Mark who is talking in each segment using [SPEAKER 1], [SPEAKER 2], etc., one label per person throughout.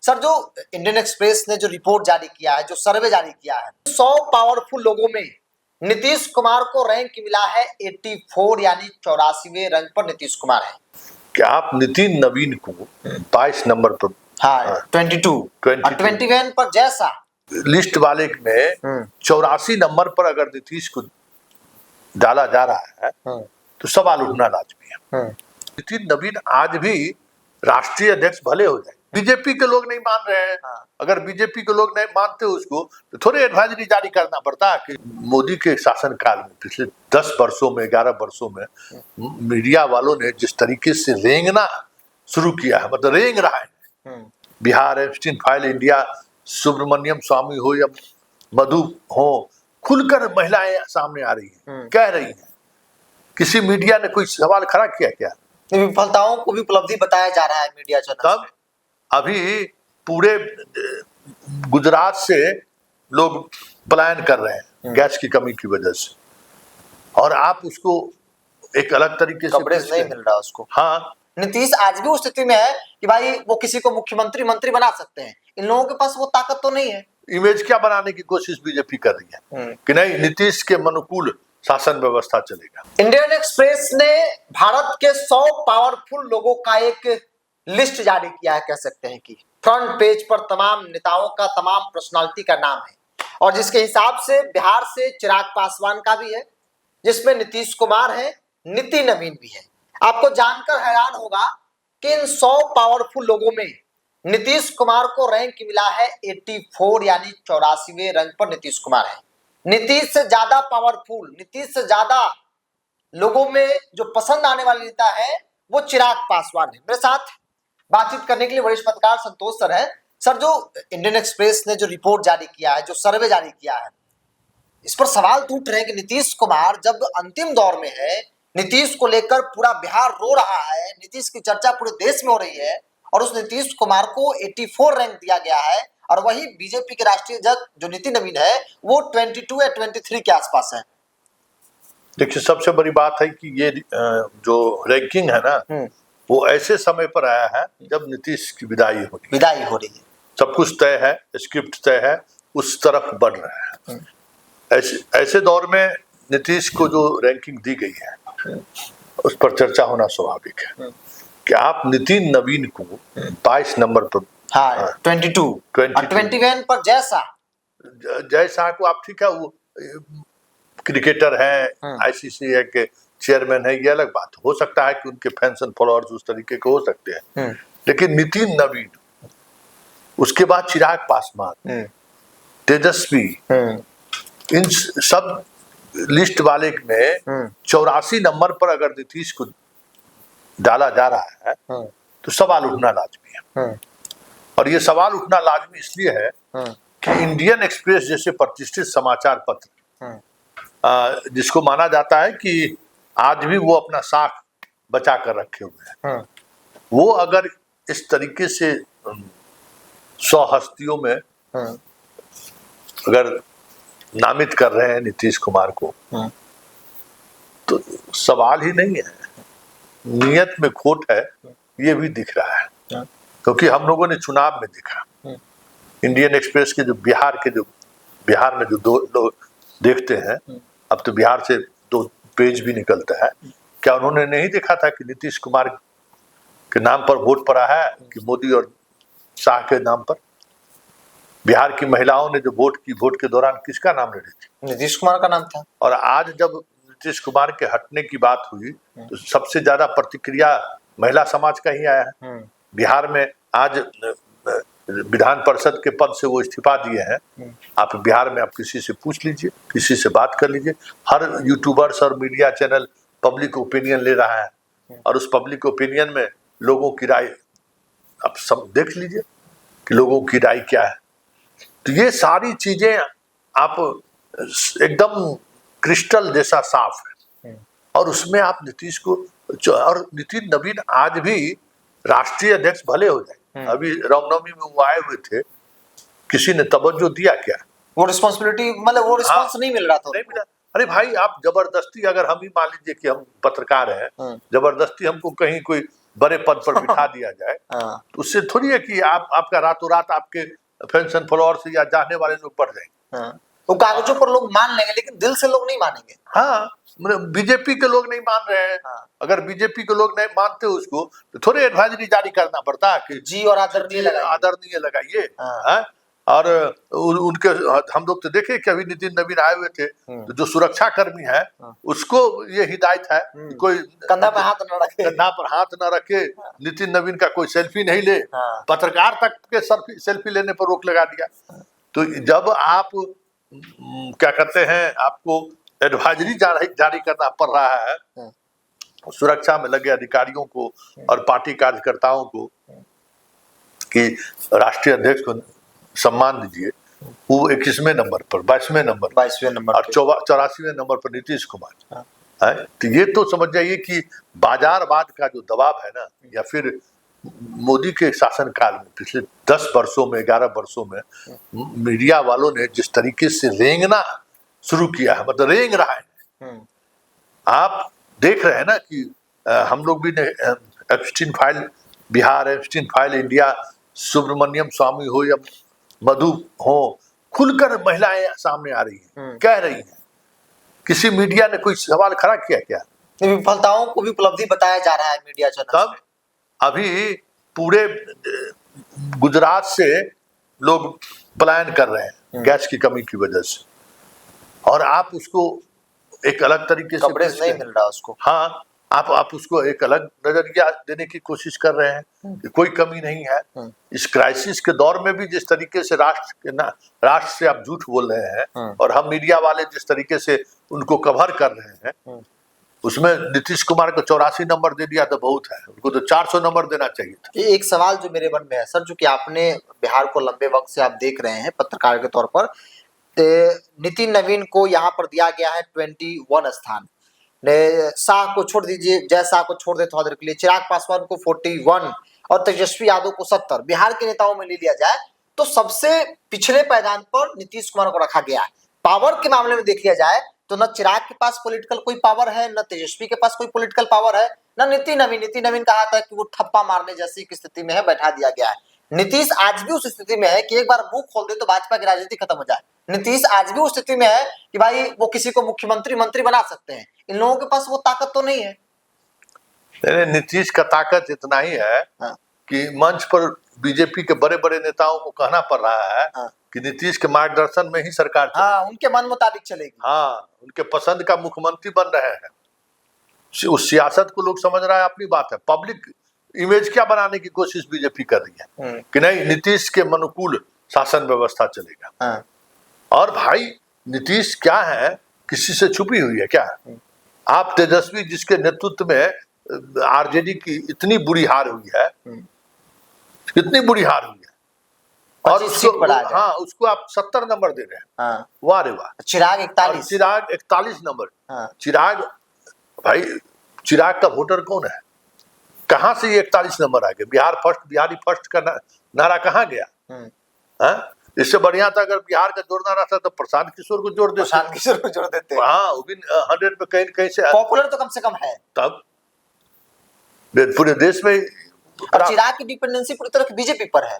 [SPEAKER 1] Sir, जो Indian express ने जो रिपोर्ट जारी किया है, जो सर्वे जारी किया है, 100 पावरफुल लोगों में नीतीश कुमार को रैंक मिला है 84, यानी 84वें रैंक पर नीतीश कुमार है।
[SPEAKER 2] क्या आप नितिन नवीन को 22 नंबर पर,
[SPEAKER 1] हाँ 21 पर जैसा
[SPEAKER 2] लिस्ट वाले में 84 नंबर पर अगर नीतीश को डाला जा रहा है तो सवाल उठना लाजमी है। नितिन नवीन आज भी राष्ट्रीय अध्यक्ष भले हो जाए, बीजेपी के लोग नहीं मान रहे हैं। अगर बीजेपी के लोग नहीं मानते उसको तो थोड़े एडवाइजरी जारी करना पड़ता है कि मोदी के शासनकाल में पिछले 10 वर्षों में 11 वर्षों में मीडिया वालों ने जिस तरीके से रेंगना शुरू किया है, मतलब रेंग रहा है। Bihar Epstein file India, Subramanian Swamy हो या मधु हो, खुलकर महिलाएं सामने आ रही हैं, कह रही हैं। किसी मीडिया ने कोई सवाल खड़ा किया क्या?
[SPEAKER 1] विफलताओं को भी उपलब्धि बताया जा रहा है मीडिया चैनल।
[SPEAKER 2] तब अभी पूरे गुजरात से लोग पलायन कर रहे हैं गैस की कमी की वजह से, और आप उसको एक अलग तरीके से
[SPEAKER 1] कवरेज नहीं मिल रहा उसको।
[SPEAKER 2] हाँ,
[SPEAKER 1] नीतीश आज भी उस स्थिति में है कि भाई वो किसी को मुख्यमंत्री मंत्री बना सकते हैं, इन लोगों के पास वो ताकत तो नहीं है।
[SPEAKER 2] इमेज क्या बनाने की कोशिश बीजेपी कर रही है कि नहीं नीतीश के अनुकूल शासन व्यवस्था चलेगा।
[SPEAKER 1] इंडियन एक्सप्रेस ने भारत के 100 पावरफुल लोगों का एक लिस्ट जारी किया है, कह सकते हैं कि फ्रंट पेज पर तमाम नेताओं का, तमाम पर्सनालिटी का नाम है, और जिसके हिसाब से बिहार से चिराग पासवान का भी है, जिसमें नीतीश कुमार है, नितिन नवीन भी है। आपको जानकर हैरान होगा कि इन 100 पावरफुल लोगों में नीतीश कुमार को रैंक मिला है 84, यानी 84वें रैंक पर नीतीश कुमार है। नीतीश से ज्यादा पावरफुल, नीतीश से ज्यादा लोगों में जो पसंद आने वाले नेता है वो चिराग पासवान है। मेरे साथ बातचीत करने के लिए वरिष्ठ पत्रकार संतोष सर है। सर, जो इंडियन एक्सप्रेस ने जो रिपोर्ट जारी किया है, जो सर्वे जारी किया है, इस पर सवाल तो उठ रहे हैं कि नीतीश कुमार जब अंतिम दौर में है, नीतीश को लेकर पूरा बिहार रो रहा है, नीतीश की चर्चा पूरे देश में हो रही है, और उस नीतीश कुमार को 84 रैंक दिया गया है, और वही बीजेपी के राष्ट्रीय अध्यक्ष जो नितिन नवीन है वो 22 या 23 के आसपास है।
[SPEAKER 2] देखिए, सबसे बड़ी बात है कि ये जो रैंकिंग है ना, वो ऐसे समय पर आया है जब नीतीश की विदाई हो रही है। सब कुछ तय है, स्क्रिप्ट तय है, उस तरफ बढ़ रहा है। ऐसे दौर में नीतीश को जो रैंकिंग दी गई है उस पर चर्चा होना स्वाभाविक है कि आप नितिन नवीन को 22 नंबर पर,
[SPEAKER 1] हाँ 21 पर
[SPEAKER 2] जैसा को आप, ठीक है, वो क्रिकेटर है, आईसीसी के चेयरमैन है, ये अलग बात हो सकता है कि उनके फैंस एंड फॉलोअर्स उस तरीके के हो सकते हैं, लेकिन नितिन नवीन, उसके बाद चिराग पासवान, तेजस्वी, इन सब लिस्ट वाले में 84 नंबर पर अगर नीतीश को डाला जा रहा है तो सवाल उठना लाजमी है। और ये सवाल उठना लाजमी इसलिए है कि इंडियन एक्सप्रेस जैसे प्रतिष्ठित समाचार पत्र, जिसको माना जाता है कि आज भी वो अपना साख बचा कर रखे हुए हैं, वो अगर इस तरीके से 100 हस्तियों में अगर नामित कर रहे हैं नीतीश कुमार को, तो सवाल ही नहीं है, नियत में खोट है, ये भी दिख रहा है। क्योंकि हम लोगों ने चुनाव में देखा, इंडियन एक्सप्रेस के जो बिहार में जो दो लोग देखते हैं, अब तो बिहार से 2 पेज भी निकलता है, क्या उन्होंने नहीं देखा था कि नीतीश कुमार के नाम पर वोट पड़ा है कि मोदी और शाह के नाम पर? बिहार की महिलाओं ने जो वोट की, वोट के दौरान किसका नाम ले रही थी?
[SPEAKER 1] नीतीश कुमार का नाम था। और
[SPEAKER 2] आज जब नीतीश कुमार के हटने की बात हुई तो सबसे ज्यादा प्रतिक्रिया महिला समाज का ही आया है। बिहार में आज विधान परिषद के पद से वो इस्तीफा दिए हैं। आप बिहार में आप किसी से पूछ लीजिए, किसी से बात कर लीजिए, हर यूट्यूबर्स और मीडिया चैनल पब्लिक ओपिनियन ले रहा है, और उस पब्लिक ओपिनियन में लोगों की राय आप सब देख लीजिए कि लोगों की राय क्या है। तो ये सारी चीजें आप एकदम क्रिस्टल जैसा साफ है, और उसमें आप नीतीश को, और नितिन नवीन आज भी राष्ट्रीय अध्यक्ष भले हो जाए, अभी रामनवमी में वो आए हुए थे, किसी ने तवज्जो दिया क्या?
[SPEAKER 1] वो रिस्पॉन्सिबिलिटी, मतलब वो रिस्पॉन्स नहीं मिल रहा था,
[SPEAKER 2] नहीं मिला। अरे भाई, आप जबरदस्ती, अगर हम ही मान लीजिए कि हम पत्रकार हैं, जबरदस्ती हमको कहीं कोई बड़े पद पर बिठा दिया जाए तो उससे थोड़ी है कि आपका रातों रात आपके फैंस एंड फॉलोअर्स या जानने वाले लोग बढ़ जाएंगे।
[SPEAKER 1] वो कागजों पर लोग मान लेंगे लेकिन दिल से लोग नहीं मानेंगे।
[SPEAKER 2] हाँ, बीजेपी के लोग नहीं मान रहे हैं। अगर बीजेपी के लोग नहीं मानते उसको तो थोड़े एडवाइजरी जारी करना पड़ता है कि
[SPEAKER 1] जी और आदरणीय
[SPEAKER 2] लगाइए। और उनके हम लोग तो देखे कि अभी नितिन नवीन आए हुए थे तो जो सुरक्षा कर्मी है उसको ये हिदायत है कि कोई
[SPEAKER 1] कंधा पर
[SPEAKER 2] हाथ न रखे, नितिन नवीन का कोई सेल्फी नहीं ले, पत्रकार तक के सेल्फी लेने पर रोक लगा दिया। तो जब आप क्या कहते हैं, आपको एडवाइजरी जारी करना पड़ रहा है सुरक्षा में लगे अधिकारियों को और पार्टी कार्यकर्ताओं को कि राष्ट्रीय अध्यक्ष को सम्मान दीजिए, वो 21वें नंबर पर, 22वें नंबर और 84वें नंबर पर नीतीश कुमार है। तो ये तो समझ जाइए कि बाजारवाद का जो दबाव है ना, या फिर मोदी के शासन काल में पिछले 10 वर्षों में 11 वर्षों में मीडिया वालों ने जिस तरीके से रेंगना शुरू किया है, मतलब रेंग रहा है। आप देख रहे हैं ना कि हम लोग भी Epstein file Bihar, Epstein file India, Subramanian Swamy हो या मधु हो, खुलकर महिलाएं सामने आ रही हैं, कह रही हैं। किसी मीडिया ने कोई सवाल खड़ा किया क्या?
[SPEAKER 1] विफलताओं को भी उपलब्धि बताया जा रहा है मीडिया चैनल।
[SPEAKER 2] तब अभी पूरे गुजरात से लोग पलायन कर रहे हैं गैस की कमी की वजह से, और आप उसको एक अलग तरीके से
[SPEAKER 1] कवरेज नहीं मिल रहा उसको।
[SPEAKER 2] हाँ, आप उसको एक अलग नजरिया देने की कोशिश कर रहे हैं कि कोई कमी नहीं है। इस क्राइसिस के दौर में भी जिस तरीके से राष्ट्र से आप झूठ बोल रहे हैं और हम मीडिया वाले जिस तरीके से उनको कवर कर रहे हैं, उसमें नीतीश कुमार को 84 नंबर दे दिया तो बहुत है, उनको तो 400 नंबर देना चाहिए था।
[SPEAKER 1] एक सवाल जो मेरे मन में है सर, जो कि आपने बिहार को लंबे वक्त से आप देख रहे हैं पत्रकार के तौर पर, नितिन नवीन को यहाँ पर दिया गया है 21 स्थान, शाह को छोड़ दीजिए, जय शाह को छोड़ दे थोड़ी देर के लिए, चिराग पासवान को 41 और तेजस्वी यादव को 70। बिहार के नेताओं में ले लिया जाए तो सबसे पिछले पायदान पर नीतीश कुमार को रखा गया है। पावर के मामले में देख लिया जाए तो न चिराग के पास पॉलिटिकल कोई पावर है, न तेजस्वी के पास कोई पॉलिटिकल पावर है, न नितिन नवीन कहा था कि वो ठप्पा मारने जैसी स्थिति में है, बैठा दिया गया है। नीतीश आज भी उस स्थिति में है कि एक बार मुंह खोल दे तो भाजपा की राजनीति खत्म हो जाए। नीतीश आज भी उस स्थिति में है कि भाई वो किसी को मुख्यमंत्री मंत्री बना सकते हैं। इन लोगों के पास वो ताकत तो नहीं है।
[SPEAKER 2] नीतीश का ताकत इतना ही है कि मंच पर बीजेपी के बड़े बड़े नेताओं को कहना पड़ रहा है कि नीतीश के मार्गदर्शन में ही सरकार चलेगी।
[SPEAKER 1] उनके मन मुताबिक चलेगी।
[SPEAKER 2] उनके पसंद का मुख्यमंत्री बन रहे हैं। उस सियासत को लोग समझ रहा है, अपनी बात है। पब्लिक इमेज क्या बनाने की कोशिश बीजेपी कर रही है कि नहीं, नीतीश के अनुकूल शासन व्यवस्था चलेगा। और भाई नीतीश क्या है, किसी से छुपी हुई है क्या? आप तेजस्वी जिसके नेतृत्व में आरजेडी की इतनी बुरी हार हुई है, कितनी बुरी हार हुई है, और उसको आप 70 नंबर दे रहे हैं। वाह रे वाह।
[SPEAKER 1] चिराग
[SPEAKER 2] 41 नंबर। चिराग भाई, चिराग का वोटर कौन है? कहां से ये 41 नंबर आ गए? बिहार फर्स्ट, बिहारी फर्स्ट का नारा कहां गया? इससे बढ़िया था अगर बिहार का जोड़ना रहता तो प्रशांत किशोर को जोड़ देते। हाँ, वो भी 100 पे कहीं से
[SPEAKER 1] पॉपुलर तो कम से कम है।
[SPEAKER 2] तब पूरे देश में
[SPEAKER 1] चिराग की डिपेंडेंसी पूरी तरह बीजेपी पर है।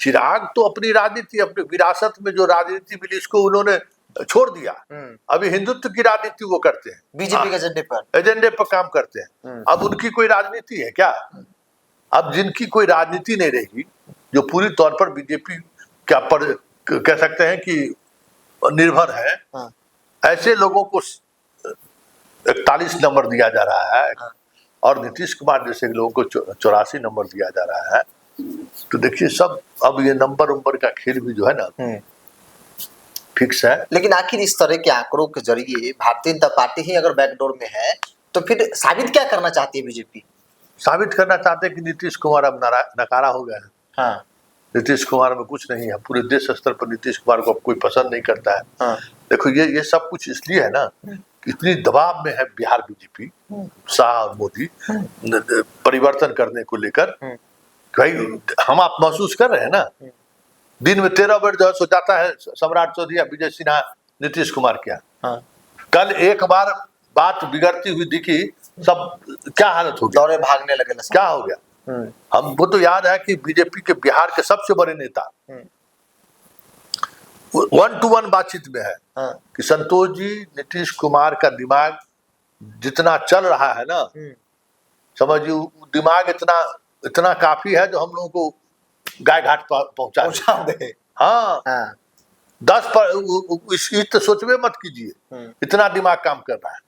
[SPEAKER 2] चिराग तो अपनी राजनीति, अपनी विरासत में जो राजनीति मिली उसको उन्होंने छोड़ दिया। अभी हिंदुत्व की राजनीति वो करते हैं,
[SPEAKER 1] बीजेपी के
[SPEAKER 2] एजेंडे पर काम करते हैं। अब उनकी कोई राजनीति है क्या? अब जिनकी कोई राजनीति नहीं रहेगी, जो पूरी तौर पर बीजेपी क्या पर कह सकते हैं कि निर्भर है, ऐसे लोगों को 41 नंबर दिया जा रहा है और नीतीश कुमार जैसे लोगों को 84 नंबर दिया जा रहा है। तो देखिए सब अब ये नंबर का खेल भी जो है ना फिक्स है।
[SPEAKER 1] लेकिन आखिर इस तरह के आंकड़ों के जरिए भारतीय जनता पार्टी ही अगर बैकडोर में है तो फिर साबित क्या करना चाहती है बीजेपी?
[SPEAKER 2] साबित करना चाहते हैं कि नीतीश कुमार अब नकारा हो गया है। नीतीश कुमार में कुछ नहीं है। पूरे देश स्तर पर नीतीश कुमार को अब कोई पसंद नहीं करता है। देखो ये सब कुछ इसलिए है ना, इतनी दबाव में है बिहार बीजेपी, शाह और मोदी परिवर्तन करने को लेकर। भाई हम आप महसूस कर रहे हैं ना, दिन में 13 बार जो सो जाता है सम्राट चौधरी या विजय सिन्हा नीतीश कुमार क्या। कल एक बार बात बिगड़ती हुई दिखी सब क्या हालत हो गया,
[SPEAKER 1] दौरे भागने लगे ना सब।
[SPEAKER 2] क्या हो गया। हमको तो याद है कि बीजेपी के बिहार के सबसे बड़े नेता 1-to-1 बातचीत में है
[SPEAKER 1] हाँ।
[SPEAKER 2] कि संतोष जी, नीतीश कुमार का दिमाग जितना चल रहा है ना, समझिए दिमाग इतना इतना काफी है जो हम लोगों को गाय घाट पहुंचा
[SPEAKER 1] दे।
[SPEAKER 2] हाँ,
[SPEAKER 1] हाँ।
[SPEAKER 2] 10 पर इस तो सोचवे मत कीजिए, इतना दिमाग काम कर रहा है।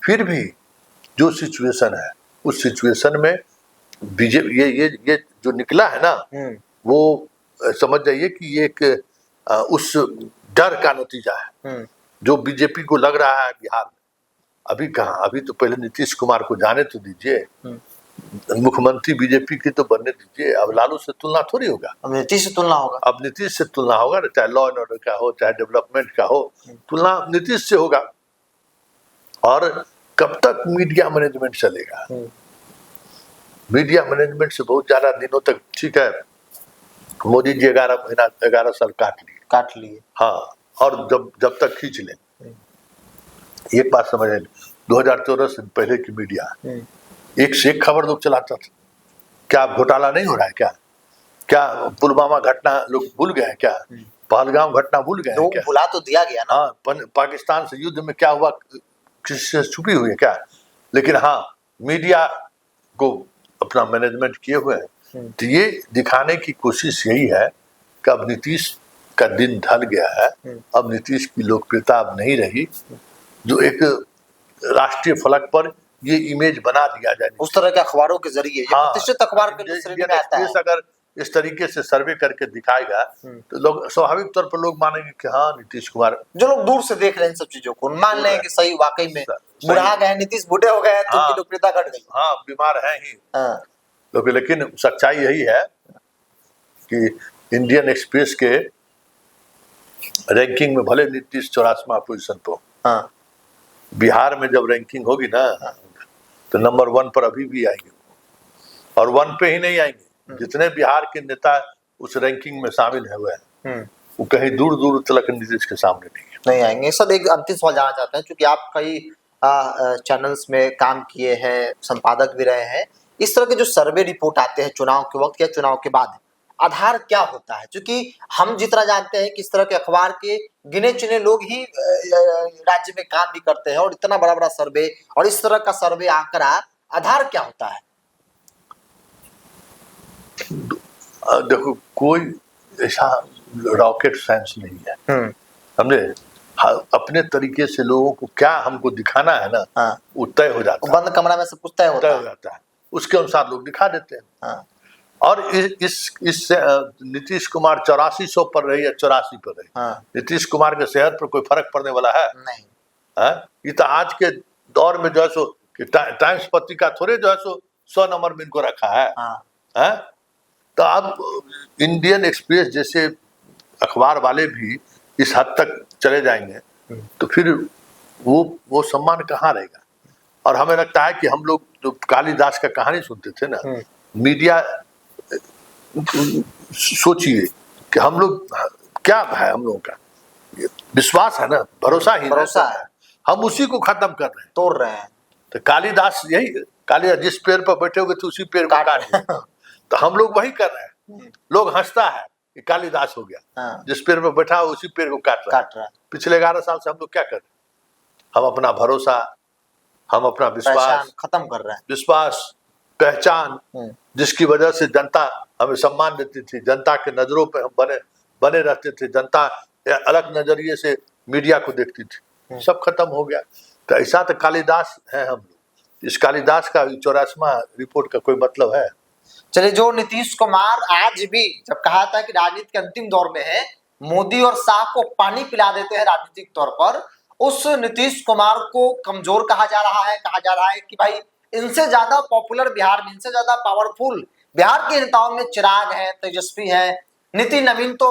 [SPEAKER 2] फिर भी जो सिचुएशन है, उस सिचुएशन में बीजेपी ये जो निकला है ना, वो समझ जाइए कि ये एक उस डर का नतीजा है जो बीजेपी को लग रहा है बिहार में। अभी कहाँ, अभी तो पहले नीतीश कुमार को जाने तो दीजिए, मुख्यमंत्री बीजेपी की तो बनने दीजिए। अब लालू से तुलना थोड़ी होगा,
[SPEAKER 1] अब नीतीश से तुलना होगा।
[SPEAKER 2] अब नीतीश से तुलना होगा, चाहे लॉ एंड ऑर्डर का हो, चाहे डेवलपमेंट का हो, तुलना नीतीश से होगा। और कब तक मीडिया मैनेजमेंट चलेगा? मीडिया मैनेजमेंट से बहुत ज्यादा दिनों तक, ठीक है, मोदी जी 11 महीना 11 साल काट लिए, हाँ, और जब तक खींच ले। एक बात समझ लें, 2014 से पहले की मीडिया एक से एक खबर लोग चलाता था। क्या घोटाला नहीं हो रहा है? क्या पुलवामा घटना लोग भूल गए हैं? क्या पहलगाम घटना भूल गए हैं? क्या
[SPEAKER 1] भुला तो दिया गया ना।
[SPEAKER 2] हाँ, पाकिस्तान से युद्ध में क्या हुआ किसी से छुपी हुई है क्या? लेकिन हाँ, मीडिया को अपना मैनेजमेंट किए हुए हैं। तो ये दिखाने की कोशिश यही है कि अब नीतीश का दिन ढल गया है, अब नीतीश की लोकप्रियता अब नहीं रही, जो एक राष्ट्रीय फलक पर ये इमेज बना दिया जाए
[SPEAKER 1] उस तरह के अखबारों के जरिए।
[SPEAKER 2] हाँ,
[SPEAKER 1] प्रतिष्ठित अखबार के श्रेणी में आता है।
[SPEAKER 2] अगर इस तरीके से सर्वे करके दिखाएगा तो लोग स्वाभाविक तौर पर लोग मानेंगे कि हाँ, नीतीश कुमार।
[SPEAKER 1] जो लोग दूर से देख रहे हैं इन सब चीजों को, मान लें कि सही वाकई में बुढ़ा गए नीतीश, बूढ़े हो गए तो उनकी लोकप्रियता घट गई।
[SPEAKER 2] हाँ, बीमार है ही लोग। लेकिन सच्चाई यही है कि इंडियन एक्सप्रेस के रैंकिंग में भले नीतीश 84वां पोजीशन पर, बिहार में जब रैंकिंग होगी ना तो नंबर 1 पर अभी भी आएंगे, और 1 पे ही नहीं आएंगे। जितने बिहार के नेता उस रैंकिंग में शामिल है हुए हैं, वो कहीं दूर दूर तक नीतीश के सामने नहीं
[SPEAKER 1] आएंगे। सर, एक अंतिम सवाल जानना चाहते हैं, क्योंकि आप कई चैनल्स में काम किए हैं, संपादक भी रहे हैं। इस तरह के जो सर्वे रिपोर्ट आते हैं चुनाव के वक्त या चुनाव के बाद, आधार क्या होता है? क्योंकि हम जितना जानते हैं कि इस तरह के अखबार के गिने चुने लोग ही राज्य में काम भी करते हैं, और इतना बड़ा बड़ा सर्वे और इस तरह का सर्वे आंकड़ा, आधार क्या होता है?
[SPEAKER 2] देखो, कोई ऐसा रॉकेट साइंस नहीं है, समझे। अपने तरीके से लोगों को क्या हमको दिखाना है ना, वो तय हो जाता है।
[SPEAKER 1] बंद कमरा में सब कुछ तय हो
[SPEAKER 2] जाता है, उसके अनुसार लोग दिखा देते हैं। और इस नीतीश कुमार 8400 पर रही या 84 पर रही, नीतीश कुमार के सेहत पर कोई फर्क पड़ने वाला है? नहीं। ये तो आज के दौर में जो है सो कि टाइम्स पत्रिका थोड़े जो है सो 100 नंबर में इनको रखा है। तो अब इंडियन एक्सप्रेस जैसे अखबार वाले भी इस हद तक चले जाएंगे तो फिर वो सम्मान कहाँ रहेगा? और हमें लगता है कि हम लोग जो कालिदास का कहानी सुनते थे ना, मीडिया, सोचिए कि हम लोग क्या है, हम लोगों का विश्वास है ना, भरोसा है, हम उसी को खत्म कर रहे हैं,
[SPEAKER 1] तोड़ रहे हैं।
[SPEAKER 2] तो कालिदास यही, कालिदास जिस पेड़ पर बैठे हुए थे उसी पेड़ को काट तो हम लोग वही कर रहे हैं। लोग हंसता है कि कालिदास हो गया, जिस पेड़ पर बैठा हो उसी पेड़ को काट रहा है। पिछले 11 साल से हम लोग क्या कर रहे हैं? हम अपना भरोसा, हम अपना विश्वास
[SPEAKER 1] खत्म कर रहे हैं।
[SPEAKER 2] विश्वास, पहचान, जिसकी वजह से जनता हमें सम्मान देती थी, जनता के नजरों पे हम बने रहते थे, जनता अलग नजरिए से मीडिया को देखती थी, सब खत्म हो गया। तो ऐसा तो कालिदास है हम लोग। इस कालिदास का 84वां रिपोर्ट का कोई मतलब है?
[SPEAKER 1] चलिए, जो नीतीश कुमार आज भी जब कहा था कि राजनीति के अंतिम दौर में है, मोदी और शाह को पानी पिला देते हैं राजनीतिक तौर पर, उस नीतीश कुमार को कमजोर कहा जा रहा है कि भाई इनसे ज्यादा पॉपुलर बिहार में, इनसे ज्यादा पावरफुल बिहार के नेताओं में चिराग है, तेजस्वी है, नितिन नवीन तो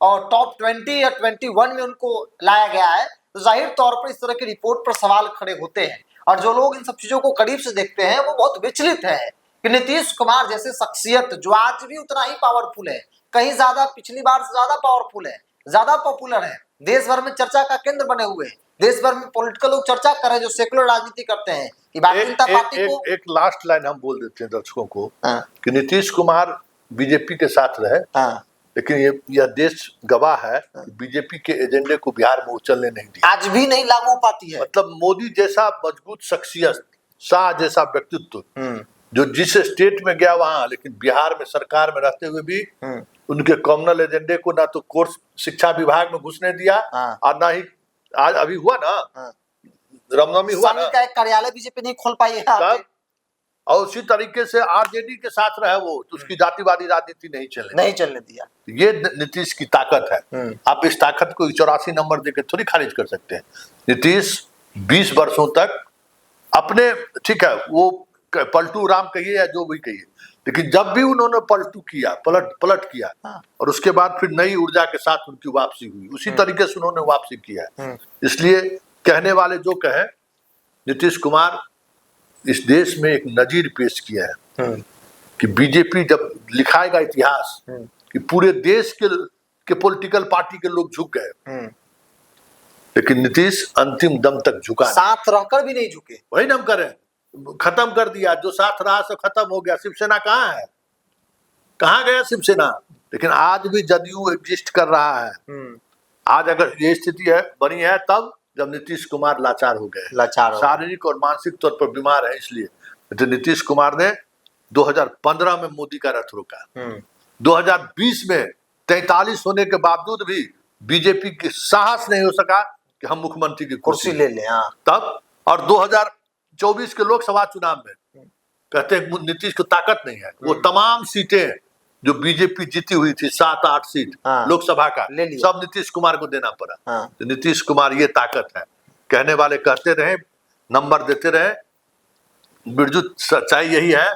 [SPEAKER 1] टॉप 20 या 21 में उनको लाया गया है। तो जाहिर तौर पर इस तरह की रिपोर्ट पर सवाल खड़े होते हैं, और जो लोग इन सब चीजों को करीब से देखते हैं वो बहुत विचलित है कि नीतीश कुमार जैसे शख्सियत जो आज भी उतना ही पावरफुल है, कहीं ज्यादा, पिछली बार से ज्यादा पावरफुल है, ज्यादा पॉपुलर है, देश भर में चर्चा का केंद्र बने हुए हैं, देश भर में पॉलिटिकल लोग चर्चा कर रहे हैं जो सेकुलर राजनीति करते हैं कि भारतीय जनता पार्टी को
[SPEAKER 2] एक लास्ट लाइन हम बोल देते हैं दर्शकों को
[SPEAKER 1] हाँ।
[SPEAKER 2] कि नीतीश कुमार बीजेपी के साथ रहे,
[SPEAKER 1] हाँ।
[SPEAKER 2] लेकिन यह देश गवाह है कि बीजेपी के एजेंडे को बिहार में उछलने नहीं दिया।
[SPEAKER 1] आज भी नहीं लागू हो पाती है।
[SPEAKER 2] मतलब मोदी जैसा मजबूत शख्सियत, शाह जैसा व्यक्तित्व जो जिस स्टेट में गया वहां, लेकिन बिहार में सरकार में रहते हुए भी उनके कॉमनल एजेंडे को ना तो कोर्स शिक्षा विभाग में घुसने दिया और ना ही आज अभी हुआ ना रामनवमी हुआ ना,
[SPEAKER 1] का एक कार्यालय बीजेपी नहीं खोल पाई है।
[SPEAKER 2] और उसी तरीके से आरजेडी के साथ रहे वो, तो उसकी जातिवादी राजनीति नहीं चलने
[SPEAKER 1] दिया।
[SPEAKER 2] ये नीतीश की ताकत है। आप इस ताकत को 84 नंबर देकर थोड़ी खारिज कर सकते हैं। नीतीश 20 वर्षों तक अपने, ठीक है वो पलटू राम कहिए या जो भी कहिए, लेकिन जब भी उन्होंने पलटू किया, पलट किया और उसके बाद फिर नई ऊर्जा के साथ उनकी वापसी हुई, उसी तरीके से उन्होंने वापसी किया है। इसलिए कहने वाले जो कहे, नीतीश कुमार इस देश में एक नजीर पेश किया है कि बीजेपी जब लिखाएगा इतिहास कि पूरे देश के पॉलिटिकल पार्टी के लोग झुक गए, लेकिन नीतीश अंतिम दम तक झुका,
[SPEAKER 1] साथ रहकर भी नहीं झुके।
[SPEAKER 2] वही ना हम करें, खत्म कर दिया जो साथ रहा सो खत्म हो गया। शिवसेना कहाँ है, कहाँ गया शिवसेना? लेकिन आज भी जदयू एग्जिस्ट कर रहा है। आज अगर ये स्थिति है बनी है तब जब नीतीश कुमार लाचार हो गए, शारीरिक और मानसिक तौर पर बीमार है। इसलिए तो नीतीश कुमार ने 2015 में मोदी का रथ रोका, 2020 में 43 होने के बावजूद भी बीजेपी की साहस नहीं हो सका कि हम मुख्यमंत्री की कुर्सी ले लें तब। और 2024 के लोकसभा चुनाव में कहते हैं नीतीश को ताकत नहीं है, वो तमाम सीटें जो बीजेपी जीती हुई थी 7-8 सीट लोकसभा का सब नीतीश कुमार को देना पड़ा। तो नीतीश कुमार ये ताकत है। कहने वाले कहते रहे, नंबर देते रहे, बिरजू सच्चाई यही है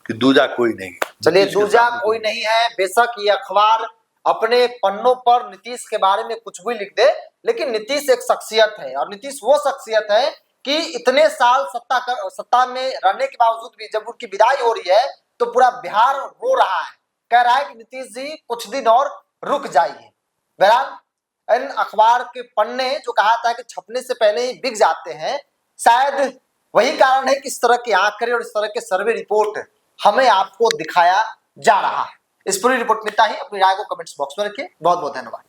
[SPEAKER 2] कि दूजा कोई नहीं।
[SPEAKER 1] चलिए, दूजा कोई नहीं है। बेशक ये अखबार अपने पन्नों पर नीतीश के बारे में कुछ भी लिख दे, लेकिन नीतीश एक शख्सियत है और नीतीश वो शख्सियत है कि इतने साल सत्ता में रहने के बावजूद भी जब उनकी विदाई हो रही है तो पूरा बिहार रो रहा है, कह रहा है कि नीतीश जी कुछ दिन और रुक जाइए। बहरहाल इन अखबार के पन्ने जो कहा था कि छपने से पहले ही बिक जाते हैं, शायद वही कारण है कि इस तरह के आंकड़े और इस तरह के सर्वे रिपोर्ट हमें आपको दिखाया जा रहा है। इस पूरी रिपोर्ट में इतना ही। अपनी राय को कमेंट्स बॉक्स में रखिए। बहुत बहुत धन्यवाद।